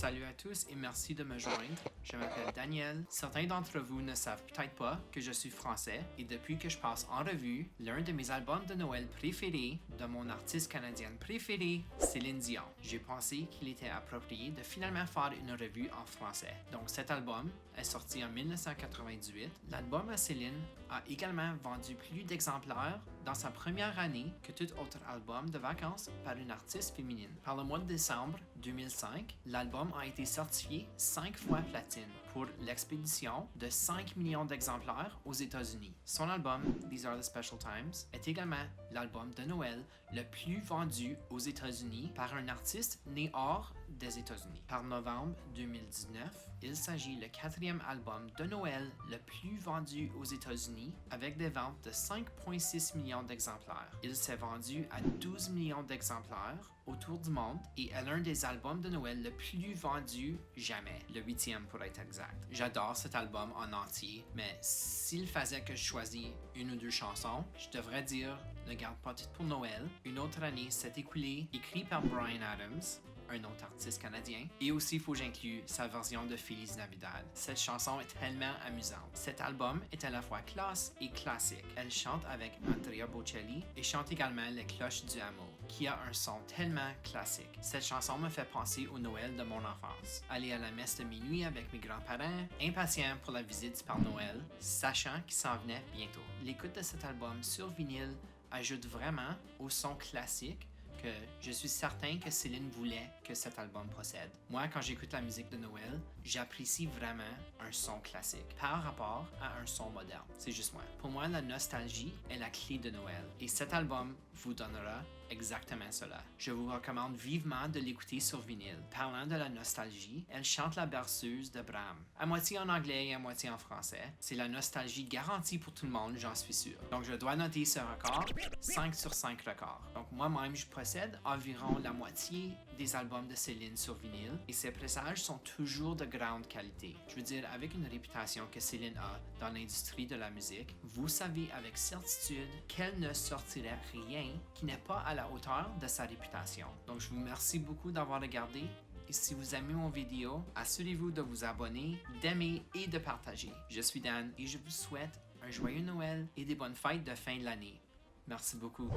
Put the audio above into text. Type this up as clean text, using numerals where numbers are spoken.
Salut à tous et merci de me joindre. Je m'appelle Daniel. Certains d'entre vous ne savent peut-être pas que je suis français et depuis que je passe en revue l'un de mes albums de Noël préférés de mon artiste canadienne préférée, Céline Dion, j'ai pensé qu'il était approprié de finalement faire une revue en français. Donc cet album est sorti en 1998. L'album à Céline a également vendu plus d'exemplaires dans sa première année que tout autre album de vacances par une artiste féminine. Par le mois de décembre 2005, l'album a été certifié 5 fois platine pour l'expédition de 5 millions d'exemplaires aux États-Unis. Son album, These Are the Special Times, est également l'album de Noël le plus vendu aux États-Unis par un artiste né hors des États-Unis. Par novembre 2019, il s'agit le 4e album de Noël le plus vendu aux États-Unis avec des ventes de 5,6 millions d'exemplaires. Il s'est vendu à 12 millions d'exemplaires autour du monde et est l'un des albums de Noël le plus vendu jamais, le 8e pour être exact. J'adore cet album en entier, mais s'il fallait que je choisisse une ou deux chansons, je devrais dire Ne garde pas tout pour Noël. Une autre année s'est écoulée, écrit par Bryan Adams, un autre artiste canadien, et aussi il faut que j'inclue sa version de Feliz Navidad. Cette chanson est tellement amusante. Cet album est à la fois classe et classique. Elle chante avec Andrea Bocelli et chante également Les Cloches du Hameau, qui a un son tellement classique. Cette chanson me fait penser au Noël de mon enfance. Aller à la messe de minuit avec mes grands-parents, impatient pour la visite du Père Noël, sachant qu'il s'en venait bientôt. L'écoute de cet album sur vinyle ajoute vraiment au son classique que je suis certain que Céline voulait que cet album possède. Moi, quand j'écoute la musique de Noël, j'apprécie vraiment un son classique par rapport à un son moderne. C'est juste moi. Pour moi, la nostalgie est la clé de Noël et cet album vous donnera exactement cela. Je vous recommande vivement de l'écouter sur vinyle. Parlant de la nostalgie, elle chante la berceuse de Bram, à moitié en anglais et à moitié en français. C'est la nostalgie garantie pour tout le monde, j'en suis sûr. Donc je dois noter ce record, 5 sur 5 records. Donc moi-même, je possède environ la moitié des albums de Céline sur vinyle et ses pressages sont toujours de grande qualité. Je veux dire, avec une réputation que Céline a dans l'industrie de la musique, vous savez avec certitude qu'elle ne sortirait rien qui n'est pas à la hauteur de sa réputation. Donc je vous remercie beaucoup d'avoir regardé et si vous aimez mon vidéo, assurez-vous de vous abonner, d'aimer et de partager. Je suis Dan et je vous souhaite un joyeux Noël et des bonnes fêtes de fin de l'année. Merci beaucoup.